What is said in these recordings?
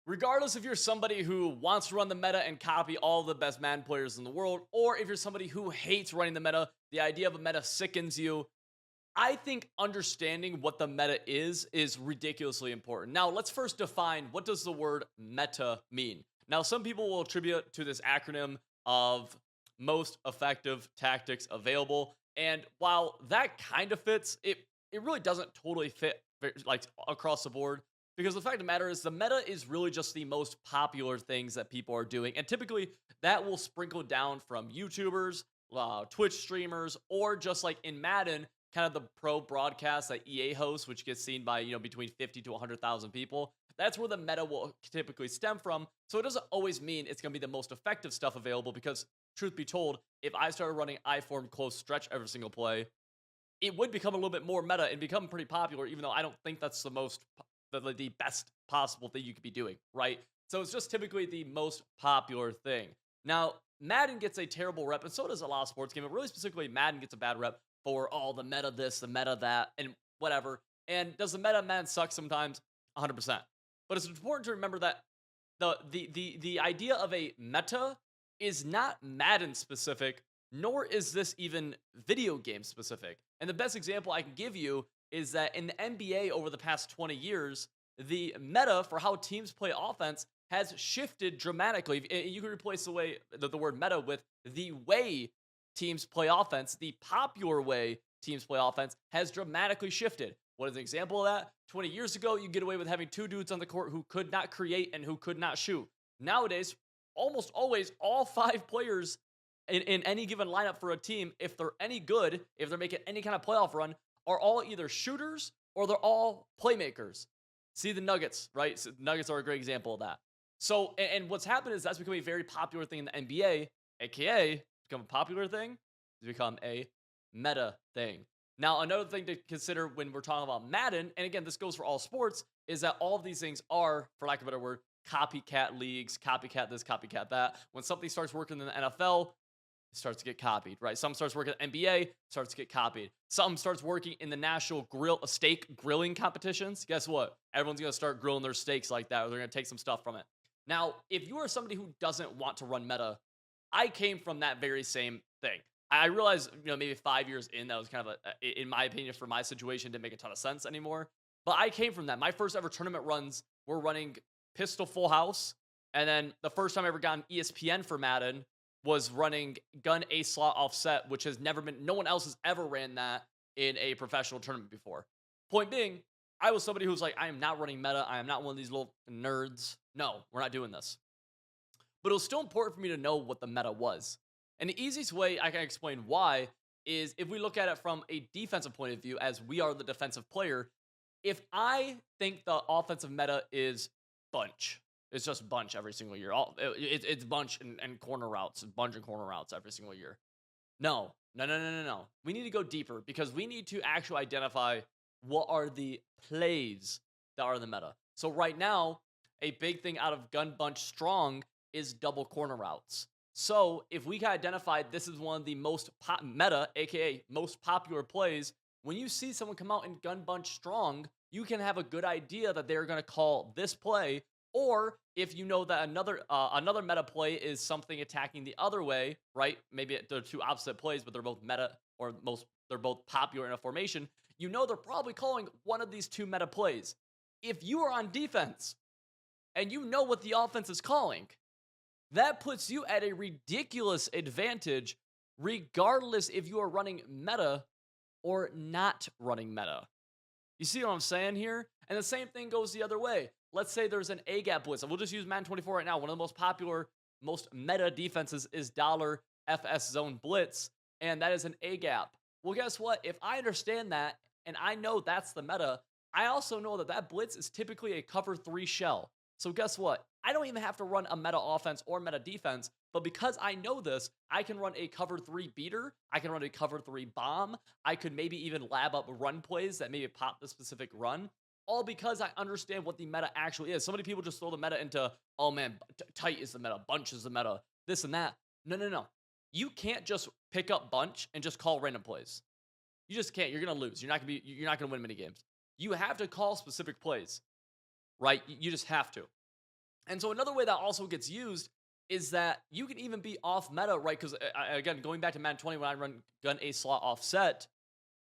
Regardless if you're somebody who wants to run the meta and copy all the best Madden players in the world, or if you're somebody who hates running the meta, the idea of a meta sickens you. I think understanding what the meta is ridiculously important. Now, let's first define what does the word meta mean. Now, some people will attribute to this acronym of most effective tactics available, and while that kind of fits, it really doesn't totally fit like across the board because the fact of the matter is the meta is really just the most popular things that people are doing, and typically that will sprinkle down from YouTubers, Twitch streamers, or just like in Madden, kind of the pro broadcast that EA hosts, which gets seen by between 50 to 100,000 people. That's where the meta will typically stem from. So it doesn't always mean it's going to be the most effective stuff available because, truth be told, if I started running I form close stretch every single play, it would become a little bit more meta and become pretty popular, even though I don't think that's the best possible thing you could be doing, right? So it's just typically the most popular thing. Now, Madden gets a terrible rep, and so does a lot of sports games, but really specifically, Madden gets a bad rep for all the meta this, the meta that, and whatever. And does the meta Madden suck sometimes? 100%. But it's important to remember that the idea of a meta is not Madden specific, nor is this even video game specific. And the best example I can give you is that in the NBA over the past 20 years, the meta for how teams play offense has shifted dramatically. You can replace the word meta with the way teams play offense. The popular way teams play offense has dramatically shifted. What is an example of that? 20 years ago, you get away with having two dudes on the court who could not create and who could not shoot. Nowadays, almost always all five players in any given lineup for a team, if they're any good, if they're making any kind of playoff run, are all either shooters or they're all playmakers. See the Nuggets, right? So Nuggets are a great example of that. So, and what's happened is that's become a very popular thing in the NBA, aka become a popular thing, it's become a meta thing. Now, another thing to consider when we're talking about Madden, and again, this goes for all sports, is that all of these things are, for lack of a better word, copycat leagues, copycat this, copycat that. When something starts working in the NFL, it starts to get copied, right? Something starts working at NBA, starts to get copied. Something starts working in the national steak grilling competitions. Guess what? Everyone's gonna start grilling their steaks like that, or they're gonna take some stuff from it. Now, if you are somebody who doesn't want to run meta, I came from that very same thing. I realized, maybe 5 years in, that was kind of in my opinion, for my situation, didn't make a ton of sense anymore. But I came from that. My first ever tournament runs were running Pistol Full House, and then the first time I ever got on ESPN for Madden was running Gun A Slot Offset, which has never been, no one else has ever ran that in a professional tournament before. Point being, I was somebody who's like, I am not running meta. I am not one of these little nerds. No, we're not doing this. But it was still important for me to know what the meta was. And the easiest way I can explain why is if we look at it from a defensive point of view, as we are the defensive player. If I think the offensive meta is bunch, it's just bunch every single year. It's bunch and corner routes, bunch and corner routes every single year. No, no, no, no, no, no. We need to go deeper because we need to actually identify what are the plays that are in the meta. So right now, a big thing out of Gun Bunch Strong is double corner routes. So if we can identify this is one of the most meta, aka most popular plays, when you see someone come out in Gun Bunch Strong, you can have a good idea that they're going to call this play. Or if you know that another meta play is something attacking the other way, right? Maybe they're two opposite plays, but they're both meta or they're both popular in a formation. You know they're probably calling one of these two meta plays. If you are on defense and you know what the offense is calling, that puts you at a ridiculous advantage, regardless if you are running meta or not running meta. You see what I'm saying here? And the same thing goes the other way. Let's say there's an A gap blitz, and we'll just use Madden 24 right now. One of the most popular, most meta defenses is dollar FS zone blitz, and that is an A gap. Well, guess what? If I understand that and I know that's the meta, I also know that that blitz is typically a cover three shell. So guess what? I don't even have to run a meta offense or meta defense, but because I know this, I can run a cover three beater. I can run a cover three bomb. I could maybe even lab up run plays that maybe pop the specific run, all because I understand what the meta actually is. So many people just throw the meta into, oh man, tight is the meta, bunch is the meta, this and that. No, no, no. You can't just pick up bunch and just call random plays. You just can't. You're gonna lose. You're not gonna win many games. You have to call specific plays, right? You just have to. And so another way that also gets used is that you can even be off meta, right? Because again, going back to Madden 20 when I run gun a slot offset,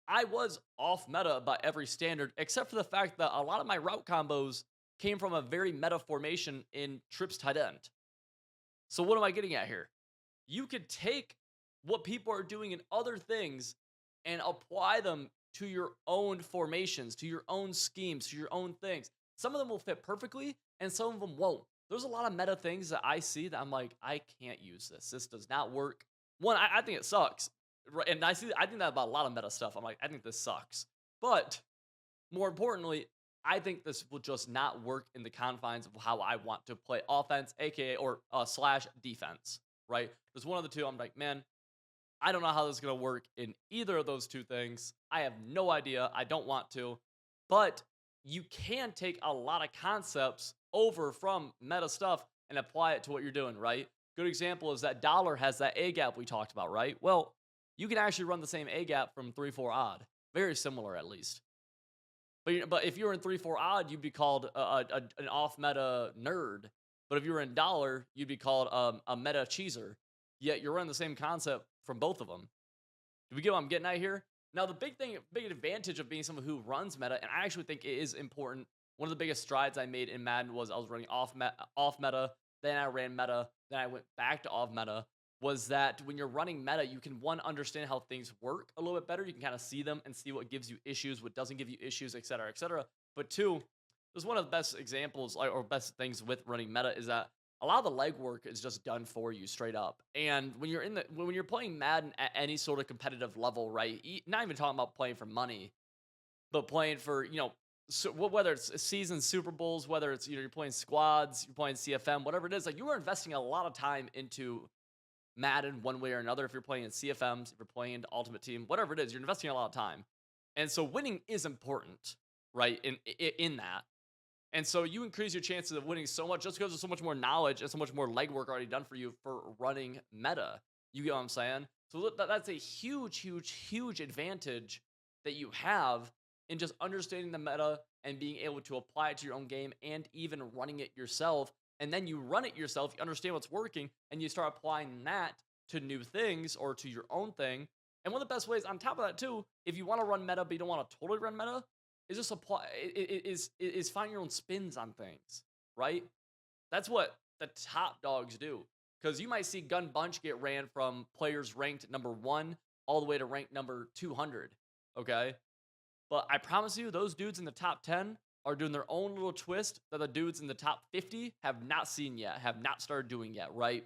I was off meta by every standard, except for the fact that a lot of my route combos came from a very meta formation in trips tight end. So what am I getting at here? You could take what people are doing in other things and apply them to your own formations, to your own schemes, to your own things. Some of them will fit perfectly and some of them won't. There's a lot of meta things that I see that I'm like, I can't use this. This does not work. One, I think it sucks. Right. And I think that about a lot of meta stuff. I'm like, I think this sucks. But more importantly, I think this will just not work in the confines of how I want to play offense, aka or slash defense. Right? There's one of the two. I'm like, man, I don't know how this is going to work in either of those two things. I have no idea. I don't want to. But you can take a lot of concepts over from meta stuff and apply it to what you're doing, right? Good example is that Dollar has that A gap we talked about, right? Well, you can actually run the same A gap from 3-4 odd. Very similar, at least. But if you were in 3-4 odd, you'd be called an off meta nerd. But if you were in Dollar, you'd be called a meta cheeser. Yet you're running the same concept from both of them. Do we get what I'm getting at here? Now, the big advantage of being someone who runs meta, and I actually think it is important. One of the biggest strides I made in Madden was I was running off meta, then I ran meta, then I went back to off meta. Was that when you're running meta, you can one understand how things work a little bit better. You can kind of see them and see what gives you issues, what doesn't give you issues, et cetera, et cetera. But two, there's one of the best examples or best things with running meta is that a lot of the legwork is just done for you straight up. And when you're playing Madden at any sort of competitive level, right? Not even talking about playing for money, but playing for so whether it's season Super Bowls, whether it's you're playing squads, you're playing CFM, whatever it is, like you are investing a lot of time into Madden one way or another. If you're playing in CFMs, if you're playing into Ultimate Team, whatever it is, you're investing a lot of time, and so winning is important, right? In that. And so you increase your chances of winning so much just because there's so much more knowledge and so much more legwork already done for you for running meta. You get what I'm saying? So that's a huge, huge, huge advantage that you have in just understanding the meta and being able to apply it to your own game and even running it yourself. And then you run it yourself, you understand what's working, and you start applying that to new things or to your own thing. And one of the best ways, on top of that too, if you want to run meta but you don't want to totally run meta, is just apply is find your own spins on things, right? That's what the top dogs do. Because you might see Gun Bunch get ran from players ranked number 1 all the way to rank number 200. Okay, but I promise you, those dudes in the top 10 are doing their own little twist that the dudes in the top 50 have not seen yet, have not started doing yet, right?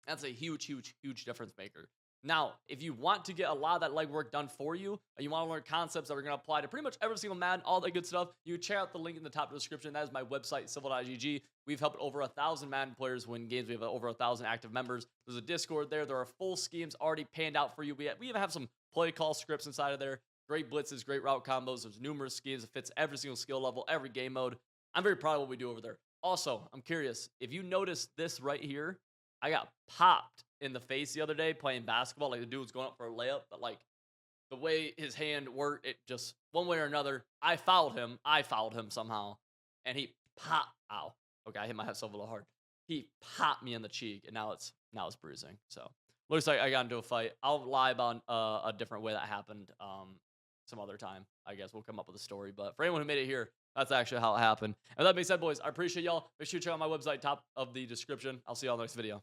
That's a huge, huge, huge difference maker. Now, if you want to get a lot of that legwork done for you, and you want to learn concepts that are going to apply to pretty much every single Madden, all that good stuff, you check out the link in the top description. That is my website, civil.gg. We've helped over 1,000 Madden players win games. We have over 1,000 active members. There's a Discord there. There are full schemes already panned out for you. We even have some play call scripts inside of there. Great blitzes, great route combos. There's numerous schemes. It fits every single skill level, every game mode. I'm very proud of what we do over there. Also, I'm curious, if you notice this right here, I got popped in the face the other day playing basketball. Like the dude was going up for a layup, but like the way his hand worked, it just one way or another, I fouled him. I fouled him somehow, and he popped. Ow. Okay, I hit myself a little hard. He popped me in the cheek, and now it's bruising. So looks like I got into a fight. I'll lie about a different way that happened some other time. I guess we'll come up with a story. But for anyone who made it here, that's actually how it happened. And that being said, boys, I appreciate y'all. Make sure you check out my website, top of the description. I'll see y'all in the next video.